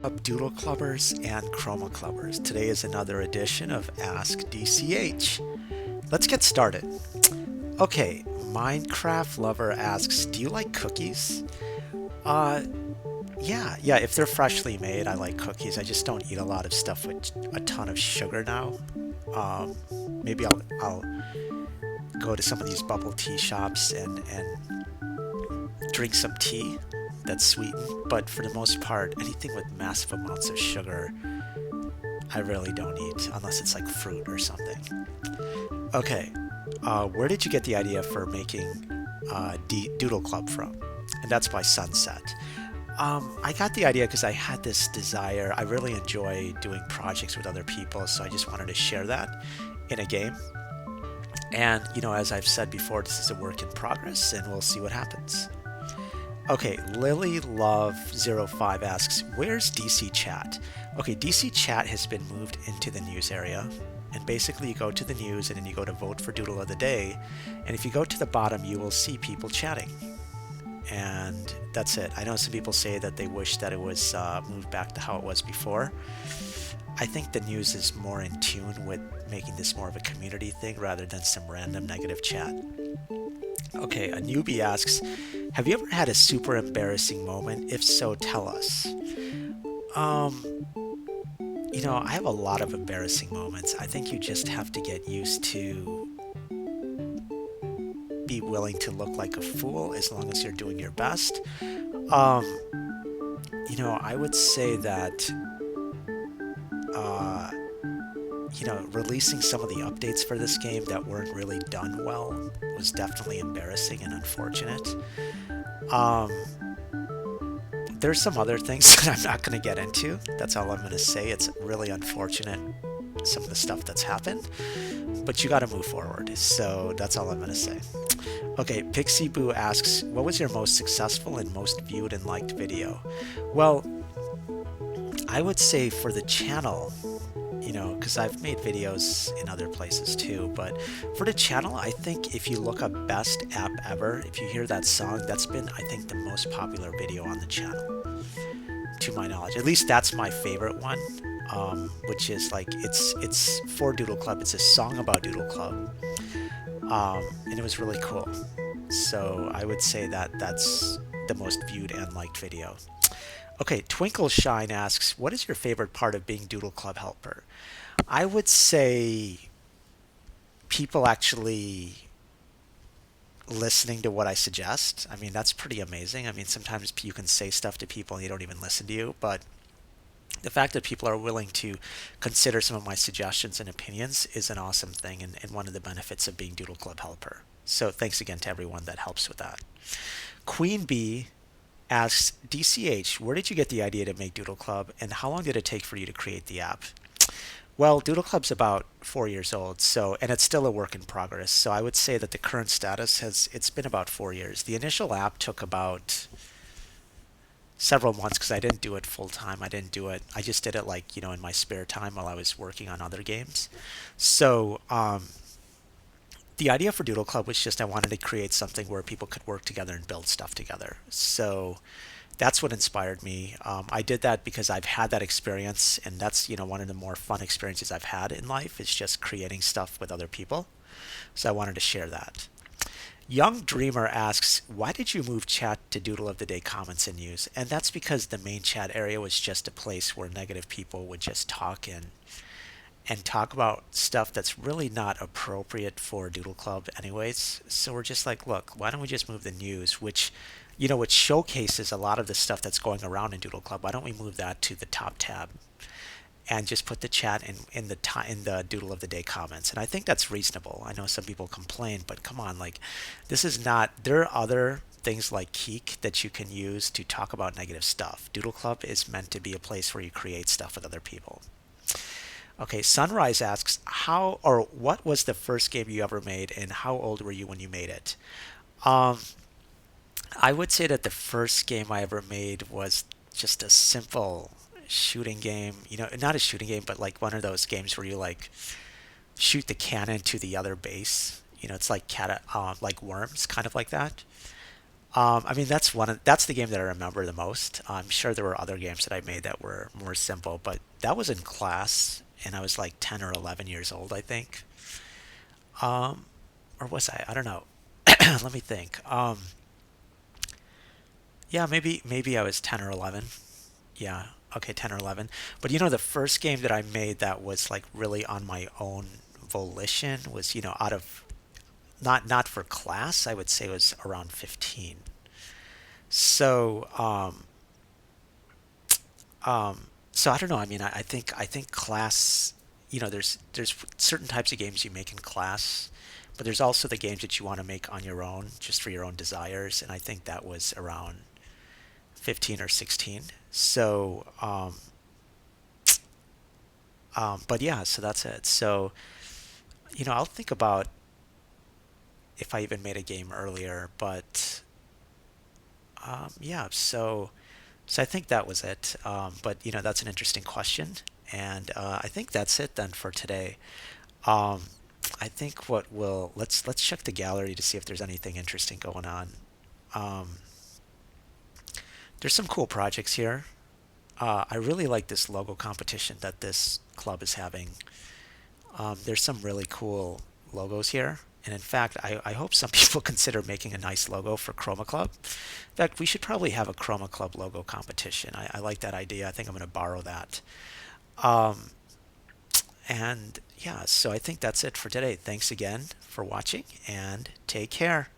Up Doodle Clubbers and Chroma Clubbers. Today is another edition of Ask DCH. Let's get started. Okay, Minecraft Lover asks, do you like cookies? Uh, yeah, if they're freshly made, I like cookies. I just don't eat a lot of stuff with a ton of sugar now. Um, maybe I'll go to some of these bubble tea shops and drink some tea that's sweetened, but for the most part, anything with massive amounts of sugar, I really don't eat unless it's like fruit or something. Okay, where did you get the idea for making Doodle Club from? And that's by Sunset. I got the idea because I had this desire. I really enjoy doing projects with other people, so I just wanted to share that in a game. And, as I've said before, this is a work in progress, and we'll see what happens. Okay, Lily Love 05 asks, where's DC Chat? Okay, DC Chat has been moved into the news area. And basically you go to the news and then you go to vote for Doodle of the Day. And if you go to the bottom, you will see people chatting. And that's it. I know some people say that they wish that it was moved back to how it was before. I think the news is more in tune with making this more of a community thing rather than some random negative chat. Okay, a newbie asks, have you ever had a super embarrassing moment? If so, tell us. I have a lot of embarrassing moments. I think you just have to get used to be willing to look like a fool as long as you're doing your best. I would say that uh, releasing some of the updates for this game that weren't really done well was definitely embarrassing and unfortunate. Um, there's some other things that I'm not going to get into. That's all I'm going to say. It's really unfortunate, some of the stuff that's happened, but you got to move forward. So that's all I'm going to say. Okay, Pixie Boo asks, what was your most successful and most viewed and liked video? Well, I would say for the channel, because I've made videos in other places too, but for the channel, I think if you look up best app ever, if you hear that song, that's been, I think, the most popular video on the channel, to my knowledge. At least that's my favorite one, which is like, it's for Doodle Club. It's a song about Doodle Club, and it was really cool. So I would say that that's the most viewed and liked video. Okay, Twinkle Shine asks, what is your favorite part of being Doodle Club helper? I would say people actually listening to what I suggest. I mean, that's pretty amazing. I mean, sometimes you can say stuff to people and they don't even listen to you, but the fact that people are willing to consider some of my suggestions and opinions is an awesome thing and one of the benefits of being Doodle Club helper. So thanks again to everyone that helps with that. Queen Bee asks, DCH, where did you get the idea to make Doodle Club and how long did it take for you to create the app? Well, Doodle Club's about 4 years old, and it's still a work in progress. So I would say that the current status it's been about 4 years. The initial app took about several months because I didn't do it full time. I just did it like, in my spare time while I was working on other games. So, the idea for Doodle Club was just I wanted to create something where people could work together and build stuff together. So that's what inspired me. I did that because I've had that experience, and that's one of the more fun experiences I've had in life is just creating stuff with other people. So I wanted to share that. Young Dreamer asks, why did you move chat to Doodle of the Day comments and news? And that's because the main chat area was just a place where negative people would just talk and talk about stuff that's really not appropriate for Doodle Club anyways. So we're just like, look, why don't we just move the news, which showcases a lot of the stuff that's going around in Doodle Club. Why don't we move that to the top tab and just put the chat in the Doodle of the Day comments? And I think that's reasonable. I know some people complain, but come on, like this is not, there are other things like Keek that you can use to talk about negative stuff. Doodle Club is meant to be a place where you create stuff with other people. Okay, Sunrise asks, how or what was the first game you ever made and how old were you when you made it? Um, I would say that the first game I ever made was just a simple shooting game. Not a shooting game, but like one of those games where you like shoot the cannon to the other base. It's like like Worms, kind of like that. I mean, that's the game that I remember the most. I'm sure there were other games that I made that were more simple, but that was in class, and I was like 10 or 11 years old, I think. Or was I? I don't know. Let me think. Yeah, maybe I was 10 or 11. Yeah, okay, 10 or 11. But the first game that I made that was like really on my own volition was, out of not for class, I would say it was around 15. So, so I don't know. I mean, I think class, there's certain types of games you make in class, but there's also the games that you want to make on your own, just for your own desires. And I think that was around 15 or 16. So, but yeah, so that's it. So, I'll think about if I even made a game earlier, but yeah, so I think that was it. But that's an interesting question, and I think that's it then for today. Um, I think what we'll let's check the gallery to see if there's anything interesting going on. Um, there's some cool projects here. I really like this logo competition that this club is having. There's some really cool logos here. And in fact, I hope some people consider making a nice logo for Chroma Club. In fact, we should probably have a Chroma Club logo competition. I like that idea. I think I'm going to borrow that. Um, and yeah, so I think that's it for today. Thanks again for watching and take care.